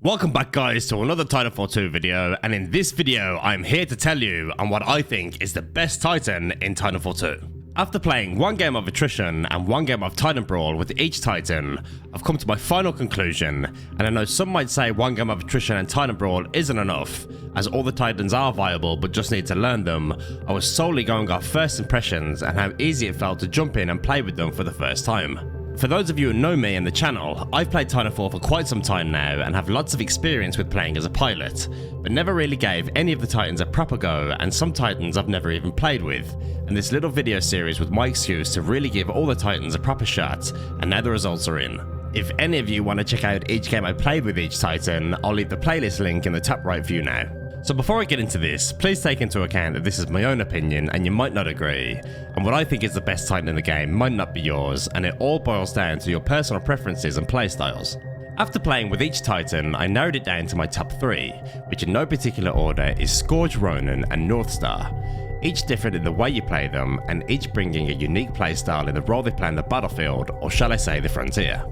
Welcome back guys to another Titanfall 2 video, and in this video I'm here to tell you on what I think is the best Titan in Titanfall 2. After playing one game of attrition and one game of Titan Brawl with each Titan, I've come to my final conclusion, and I know some might say one game of attrition and Titan Brawl isn't enough, as all the Titans are viable but just need to learn them. I was solely going off first impressions and how easy it felt to jump in and play with them for the first time. For those of you who know me and the channel, I've played Titanfall for quite some time now and have lots of experience with playing as a pilot, but never really gave any of the Titans a proper go, and some Titans I've never even played with, and this little video series was my excuse to really give all the Titans a proper shot, and now the results are in. If any of you want to check out each game I played with each Titan, I'll leave the playlist link in the top right view now. So before I get into this, please take into account that this is my own opinion and you might not agree, and what I think is the best Titan in the game might not be yours, and it all boils down to your personal preferences and playstyles. After playing with each Titan, I narrowed it down to my top 3, which in no particular order is Scorch, Ronin and Northstar, each different in the way you play them and each bringing a unique playstyle in the role they play on the battlefield, or shall I say the frontier.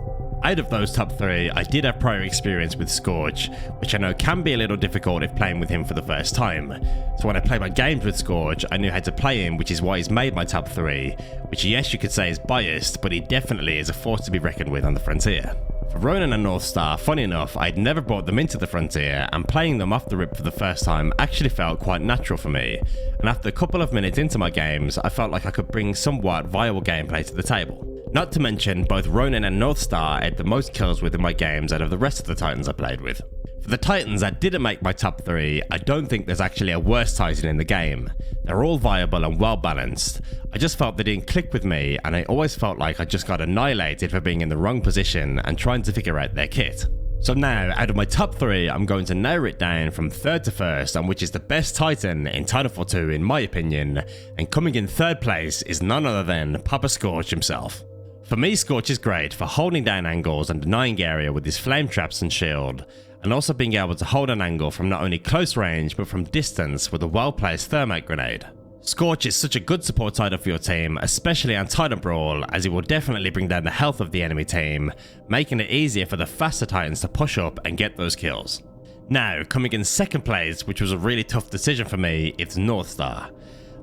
Out of those top 3, I did have prior experience with Scorch, which I know can be a little difficult if playing with him for the first time. So when I play my games with Scorch, I knew how to play him, which is why he's made my top 3, which yes you could say is biased, but he definitely is a force to be reckoned with on the frontier. For Ronin and Northstar, funny enough, I'd never brought them into the frontier, and playing them off the rip for the first time actually felt quite natural for me, and after a couple of minutes into my games, I felt like I could bring somewhat viable gameplay to the table. Not to mention, both Ronin and Northstar had the most kills within my games out of the rest of the Titans I played with. For the Titans that didn't make my top 3, I don't think there's actually a worse Titan in the game. They're all viable and well balanced. I just felt they didn't click with me, and I always felt like I just got annihilated for being in the wrong position and trying to figure out their kit. So now, out of my top 3, I'm going to narrow it down from 3rd to 1st on which is the best Titan in Titanfall 2 in my opinion, and coming in 3rd place is none other than Papa Scorch himself. For me, Scorch is great for holding down angles and denying area with his flame traps and shield, and also being able to hold an angle from not only close range but from distance with a well-placed thermite grenade. Scorch is such a good support Titan for your team, especially on Titan Brawl, as he will definitely bring down the health of the enemy team, making it easier for the faster Titans to push up and get those kills. Now, coming in 2nd place, which was a really tough decision for me, it's Northstar.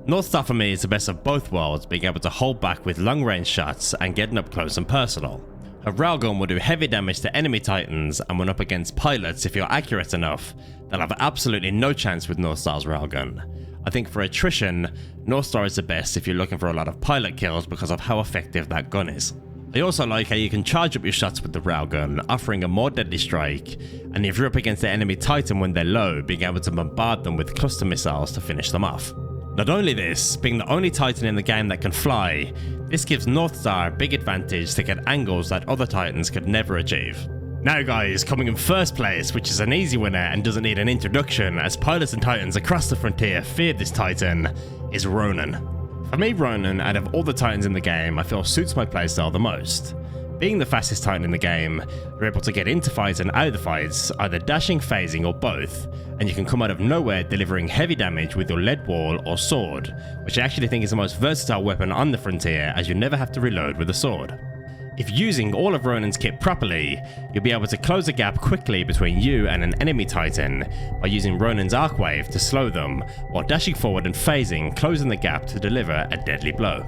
Northstar for me is the best of both worlds, being able to hold back with long range shots and getting up close and personal. Her railgun will do heavy damage to enemy Titans, and when up against pilots, if you're accurate enough, they'll have absolutely no chance with Northstar's railgun. I think for attrition, Northstar is the best if you're looking for a lot of pilot kills because of how effective that gun is. I also like how you can charge up your shots with the railgun, offering a more deadly strike, and if you're up against the enemy Titan when they're low, being able to bombard them with cluster missiles to finish them off. Not only this, being the only Titan in the game that can fly, this gives Northstar a big advantage to get angles that other Titans could never achieve. Now guys, coming in 1st place, which is an easy winner and doesn't need an introduction as pilots and Titans across the frontier feared this Titan, is Ronin. For me, Ronin, out of all the Titans in the game, I feel suits my playstyle the most. Being the fastest Titan in the game, you're able to get into fights and out of the fights, either dashing, phasing or both, and you can come out of nowhere delivering heavy damage with your lead wall or sword, which I actually think is the most versatile weapon on the frontier as you never have to reload with a sword. If using all of Ronin's kit properly, you'll be able to close a gap quickly between you and an enemy Titan by using Ronin's arc wave to slow them, while dashing forward and phasing, closing the gap to deliver a deadly blow.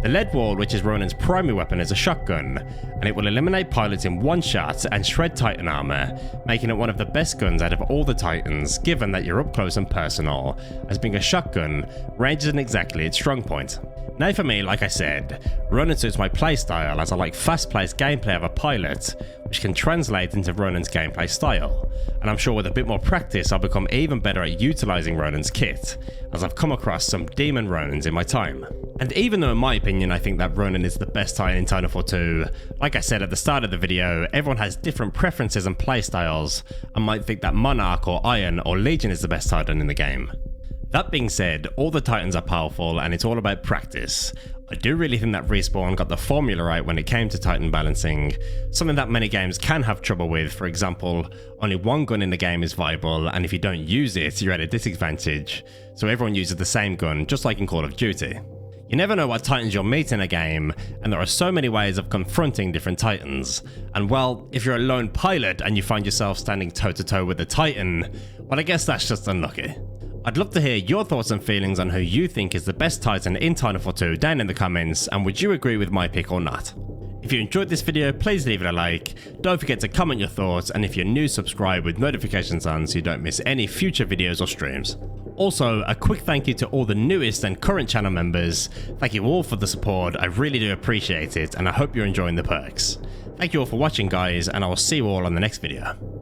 The lead wall, which is Ronin's primary weapon, is a shotgun, and it will eliminate pilots in one shot and shred Titan armor, making it one of the best guns out of all the Titans, given that you're up close and personal, as being a shotgun, range isn't exactly its strong point. Now for me, like I said, Ronin suits my playstyle as I like fast-paced gameplay of a pilot, which can translate into Ronin's gameplay style, and I'm sure with a bit more practice I'll become even better at utilising Ronin's kit, as I've come across some demon Ronins in my time. And even though in my opinion I think that Ronin is the best Titan in Titanfall 2, like I said at the start of the video, everyone has different preferences and playstyles, and might think that Monarch or Iron or Legion is the best Titan in the game. That being said, all the Titans are powerful and it's all about practice. I do really think that Respawn got the formula right when it came to Titan balancing, something that many games can have trouble with. For example, only one gun in the game is viable, and if you don't use it, you're at a disadvantage, so everyone uses the same gun, just like in Call of Duty. You never know what titans you'll meet in a game, and there are so many ways of confronting different titans. And well, if you're a lone pilot and you find yourself standing toe to toe with a titan, well, I guess that's just unlucky. I'd love to hear your thoughts and feelings on who you think is the best titan in Titanfall 2 down in the comments, and would you agree with my pick or not? If you enjoyed this video, please leave it a like, don't forget to comment your thoughts, and if you're new, subscribe with notifications on so you don't miss any future videos or streams. Also, a quick thank you to all the newest and current channel members. Thank you all for the support, I really do appreciate it, and I hope you're enjoying the perks. Thank you all for watching guys, and I will see you all on the next video.